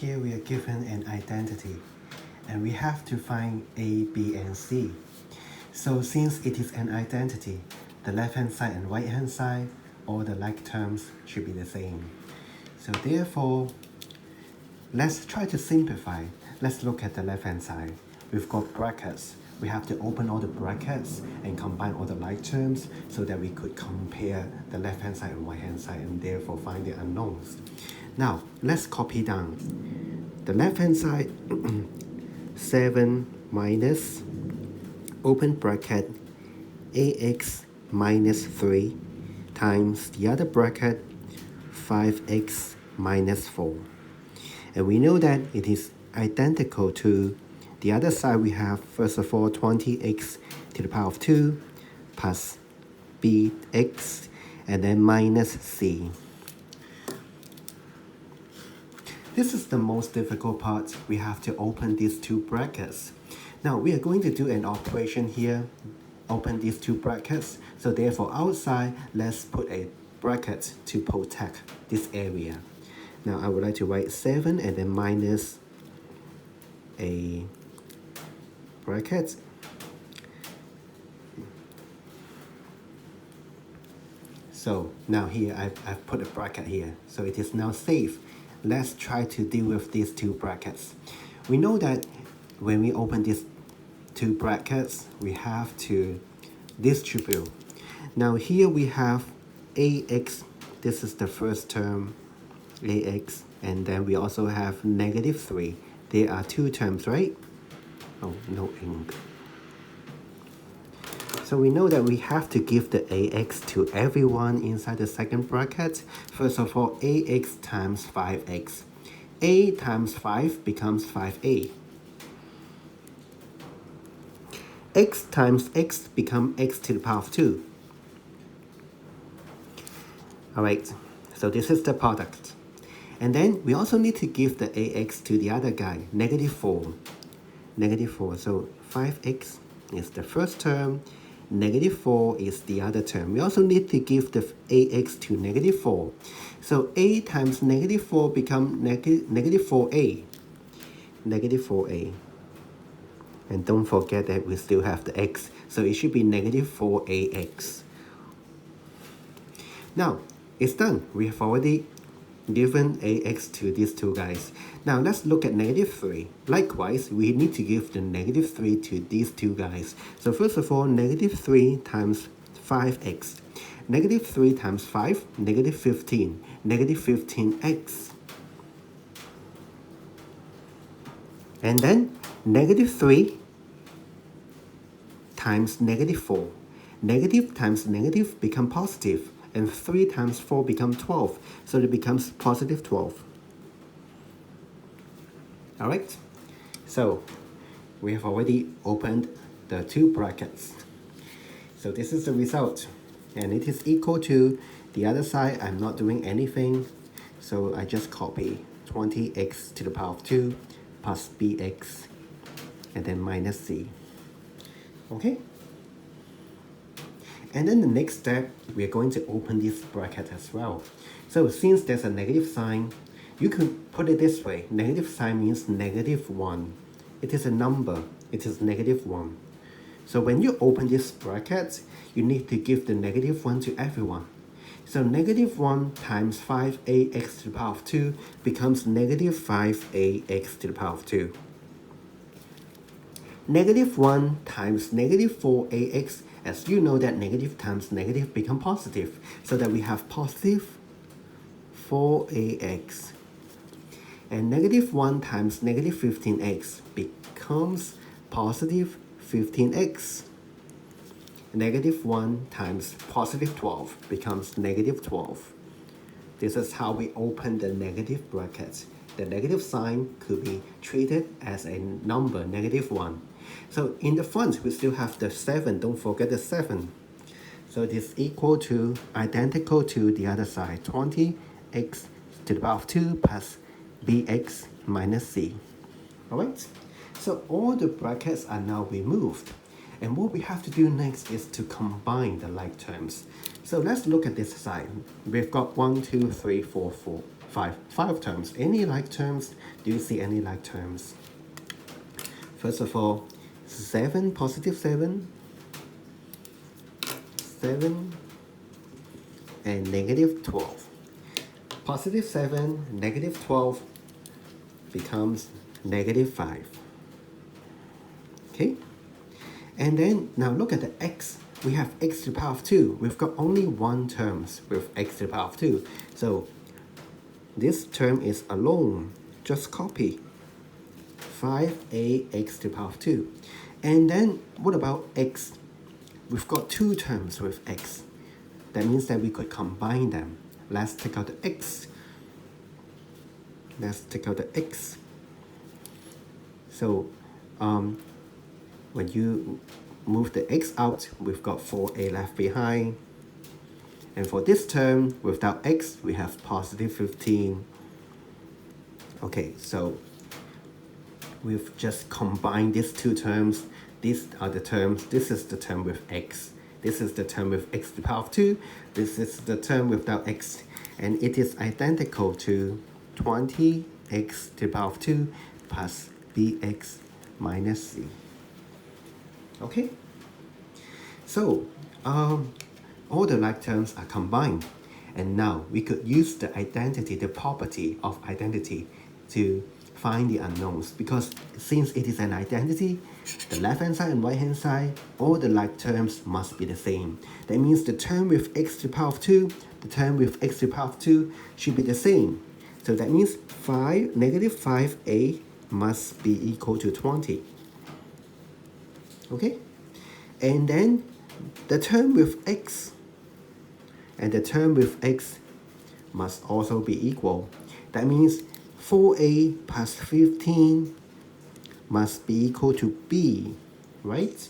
here we are given an identity and we have to find A, B, and C. So since it is an identity, the left hand side and right hand side, all the like terms should be the same. So therefore, let's try to simplify. Let's look at the left hand side. We've got brackets. We have to open all the brackets and combine all the like terms so that we could compare the left hand side and right hand side and therefore find the unknowns. Now, let's copy down. The left hand side, 7 minus, open bracket, ax minus 3 times the other bracket, 5x minus 4. And we know that it is identical to the other side. We have, first of all, 20x to the power of 2 plus bx and then minus c. This is the most difficult part. We have to open these two brackets. Now we are going to do an operation here. Open these two brackets. So therefore outside, let's put a bracket to protect this area. Now I would like to write 7 and then minus a bracket. So now here I've put a bracket here. So it is now safe. Let's try to deal with these two brackets. We know that when we open these two brackets, we have to distribute. Now here we have ax, this is the first term, ax, and then we also have negative 3. There are two terms, right? Oh, no ink. So we know that we have to give the ax to everyone inside the second bracket. First of all, ax times 5x. A times 5 becomes 5a. X times x becomes x to the power of 2. Alright, so this is the product. And then we also need to give the ax to the other guy, negative 4. Negative 4, so 5x is the first term. Negative 4 is the other term. We also need to give the ax to negative 4. So a times negative 4 becomes negative 4a. Negative 4a. And don't forget that we still have the x. So it should be negative 4ax. Now, it's done. We have already given ax to these two guys. Now let's look at negative 3. Likewise, we need to give the negative 3 to these two guys. So first of all, negative 3 times 5x. Negative 3 times 5, negative 15. Negative 15x. And then negative 3 times negative 4. Negative times negative become positive. And 3 times 4 becomes 12. So it becomes positive 12. Alright, so we have already opened the two brackets. So this is the result. And it is equal to the other side. I'm not doing anything. So I just copy 20x to the power of 2 plus bx and then minus c. Okay? And then the next step, we are going to open this bracket as well. So since there's a negative sign, you could put it this way. Negative sign means negative 1. It is a number. It is negative 1. So when you open this bracket, you need to give the negative 1 to everyone. So negative 1 times 5ax to the power of 2 becomes negative 5ax to the power of 2. Negative 1 times negative 4ax, as you know that negative times negative become positive, so that we have positive 4ax. And negative 1 times negative 15x becomes positive 15x. Negative 1 times positive 12 becomes negative 12. This is how we open the negative bracket. The negative sign could be treated as a number, negative 1. So in the front, we still have the 7. Don't forget the 7. So it is equal to, identical to the other side. 20x to the power of 2 plus bx minus c. Alright? So all the brackets are now removed. And what we have to do next is to combine the like terms. So let's look at this side. We've got 1, 2, 3, 4, 4, five terms. Any like terms? Do you see any like terms? First of all, 7, positive 7, 7, and negative 12. Positive 7, negative 12 becomes negative 5. Okay? And then now look at the x. We have x to the power of 2. We've got only one term with x to the power of 2. So this term is alone. Just copy 5ax to the power of 2. And then what about x? We've got two terms with x. That means that we could combine them. Let's take out the x. Let's take out the x. So when you move the x out, we've got 4a left behind. And for this term, without x, we have positive 15. Okay, so we've just combined these two terms. These are the terms. This is the term with x. This is the term with x to the power of 2. This is the term without x. And it is identical to 20x to the power of 2 plus bx minus c. Okay? So, all the like terms are combined. And now we could use the identity, the property of identity to find the unknowns. Because since it is an identity, the left-hand side and right-hand side, all the like terms must be the same. That means the term with x to the power of 2, the term with x to the power of 2 should be the same. So that means negative 5a must be equal to 20. Okay? And then the term with x and the term with x must also be equal. That means 4a plus 15 must be equal to b, right?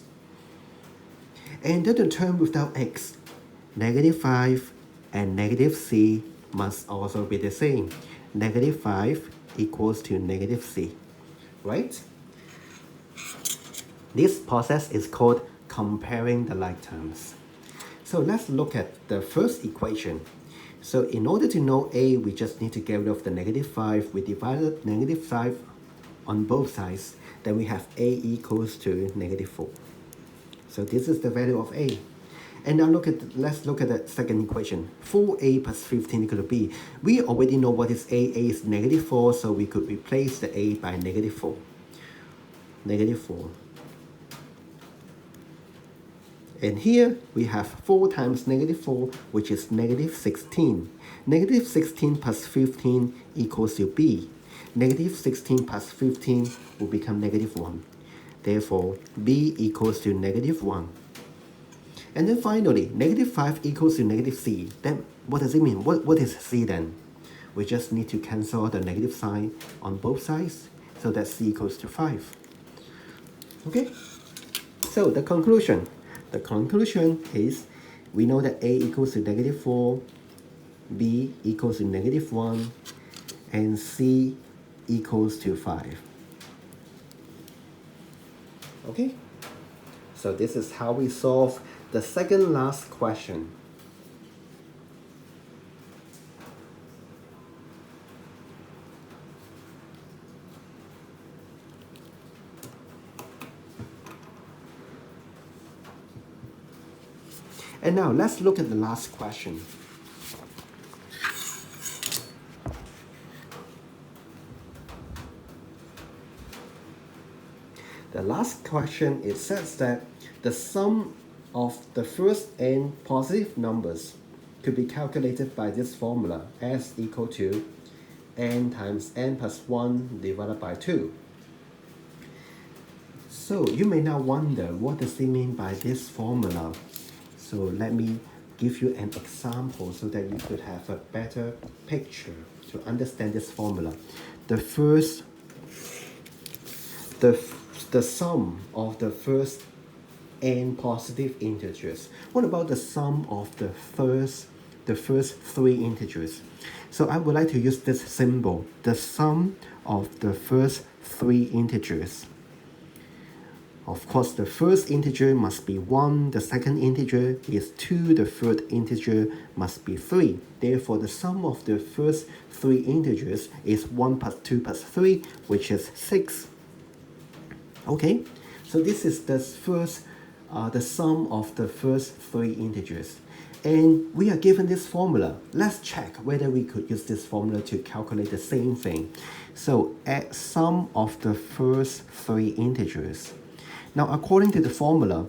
And then the term without x, negative 5 and negative c must also be the same. Negative 5 equals to negative c, right? This process is called comparing the like terms. So let's look at the first equation. So in order to know a, we just need to get rid of the negative 5. We divided negative 5 on both sides. Then we have a equals to negative 4. So this is the value of a. And now let's look at the second equation. 4a plus 15 equal to b. We already know what is a. A is negative 4, so we could replace the a by negative 4. Negative 4. And here we have 4 times negative 4, which is negative 16. Negative 16 plus 15 equals to b. Negative 16 plus 15 will become negative 1. Therefore, b equals to negative 1. And then finally, negative 5 equals to negative c. Then what does it mean? What is c then? We just need to cancel the negative sign on both sides, so that c equals to 5. Okay? So the conclusion. The conclusion is we know that a equals to negative 4, b equals to negative 1, and c equals to 5. Okay? So this is how we solve the second last question. And now let's look at the last question. The last question, it says that the sum of the first n positive numbers could be calculated by this formula, s equal to n times n plus 1 divided by 2. So you may now wonder, what does it mean by this formula? So let me give you an example so that you could have a better picture to understand this formula. The sum of the first n positive integers. What about the sum of the first 3 integers? So I would like to use this symbol, the sum of the first 3 integers. Of course, the first integer must be 1, the second integer is 2, the third integer must be 3. Therefore, the sum of the first three integers is 1 plus 2 plus 3, which is 6. Okay, so this is the sum of the first three integers. And we are given this formula. Let's check whether we could use this formula to calculate the same thing. So add sum of the first three integers. Now, according to the formula,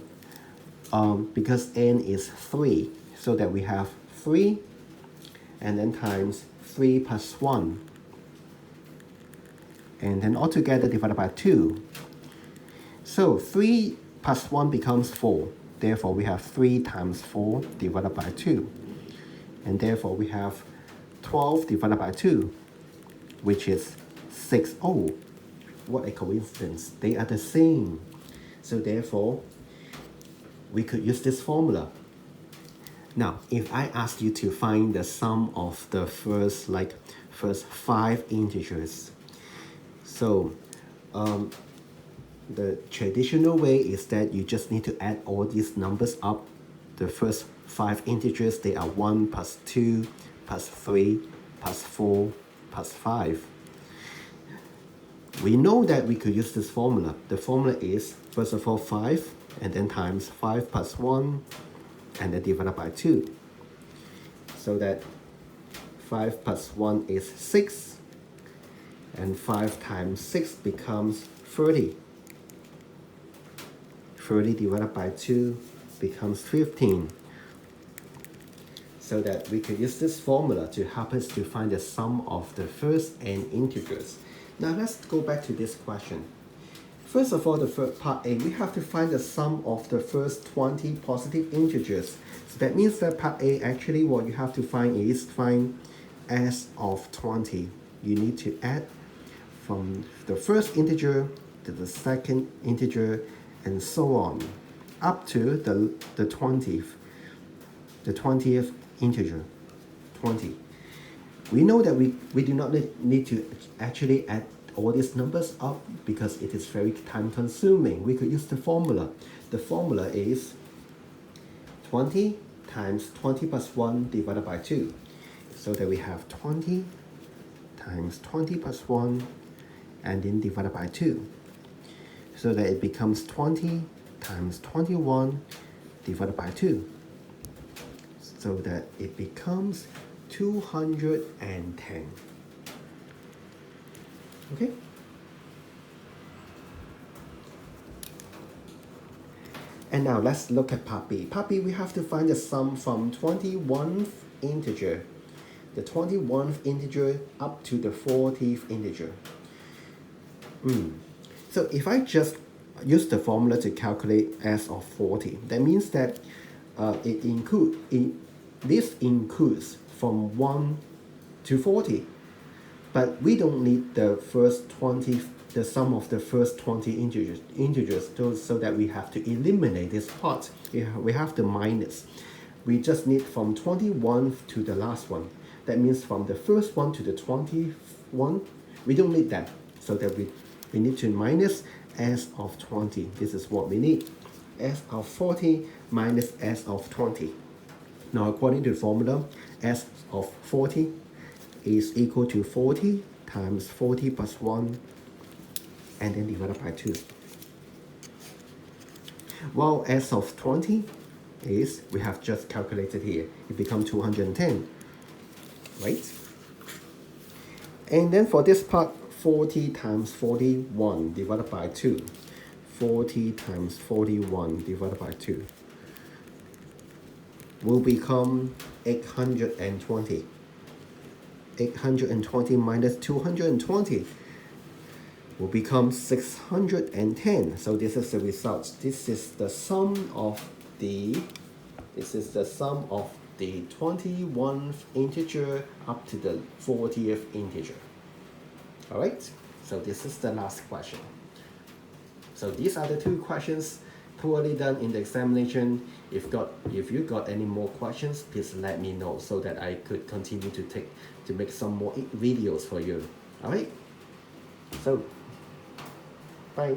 because n is 3, so that we have 3 and then times 3 plus 1. And then altogether divided by 2. So 3 plus 1 becomes 4. Therefore, we have 3 times 4 divided by 2. And therefore, we have 12 divided by 2, which is 6. Oh, what a coincidence. They are the same. So therefore, we could use this formula. Now, if I ask you to find the sum of the first 5 integers, so the traditional way is that you just need to add all these numbers up. The first 5 integers, they are 1 plus 2 plus 3 plus 4 plus 5. We know that we could use this formula. The formula is, first of all, 5, and then times 5 plus 1, and then divided by 2. So that 5 plus 1 is 6, and 5 times 6 becomes 30. 30 divided by 2 becomes 15. So that we could use this formula to help us to find the sum of the first n integers. Now let's go back to this question. First of all, the first part A, we have to find the sum of the first 20 positive integers. So that means that part A, actually what you have to find is find s of 20. You need to add from the first integer to the second integer and so on, up to the 20th integer, 20. We know that we do not need to actually add all these numbers up because it is very time consuming. We could use the formula. The formula is 20 times 20 plus 1 divided by 2. So that we have 20 times 20 plus 1 and then divided by 2. So that it becomes 20 times 21 divided by 2. So that it becomes 210. Okay? And now let's look at part B. Part B, we have to find the sum from 21th integer, the 21th integer up to the 40th integer. So if I just use the formula to calculate s of 40, that means that this includes from 1 to 40. But we don't need the first 20, the sum of the first 20 integers so that we have to eliminate this part. We have the minus. We just need from 21 to the last one. That means from the first one to the 21, we don't need that. So that we need to minus s of 20. This is what we need. S of 40 minus s of 20. Now, according to the formula, s of 40 is equal to 40 times 40 plus 1 and then divided by 2. While s of 20 is, we have just calculated here, it becomes 210, right? And then for this part, 40 times 41 divided by 2. 40 times 41 divided by 2 will become 820. 820 minus 220 will become 610. So this is the result. This is the sum of the 21th integer up to the 40th integer. All right. So this is the last question. So these are the two questions poorly done in the examination. If you got any more questions, please let me know so that I could continue to make some more videos for you. All right. So bye.